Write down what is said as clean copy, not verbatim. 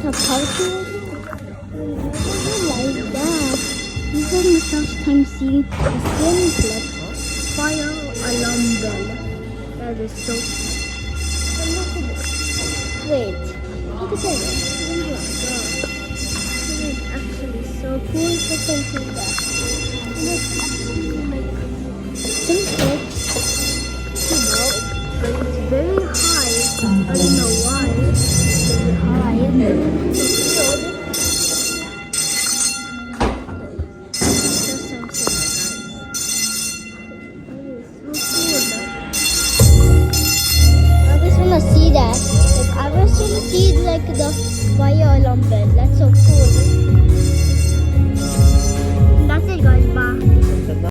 the party like that. This is the first time seeing a simplex fire alarm bell. That is so cool. And look at this. Wait, look at this. Oh my god. This is actually so cool to think that. And it's actually like simplex. But it's very high. I don't know why. It's very high. So good. Just something, guys. I just wanna see that. Like, I just wanna see like the fire alarm bell. That's so cool. That's it, guys. Bye.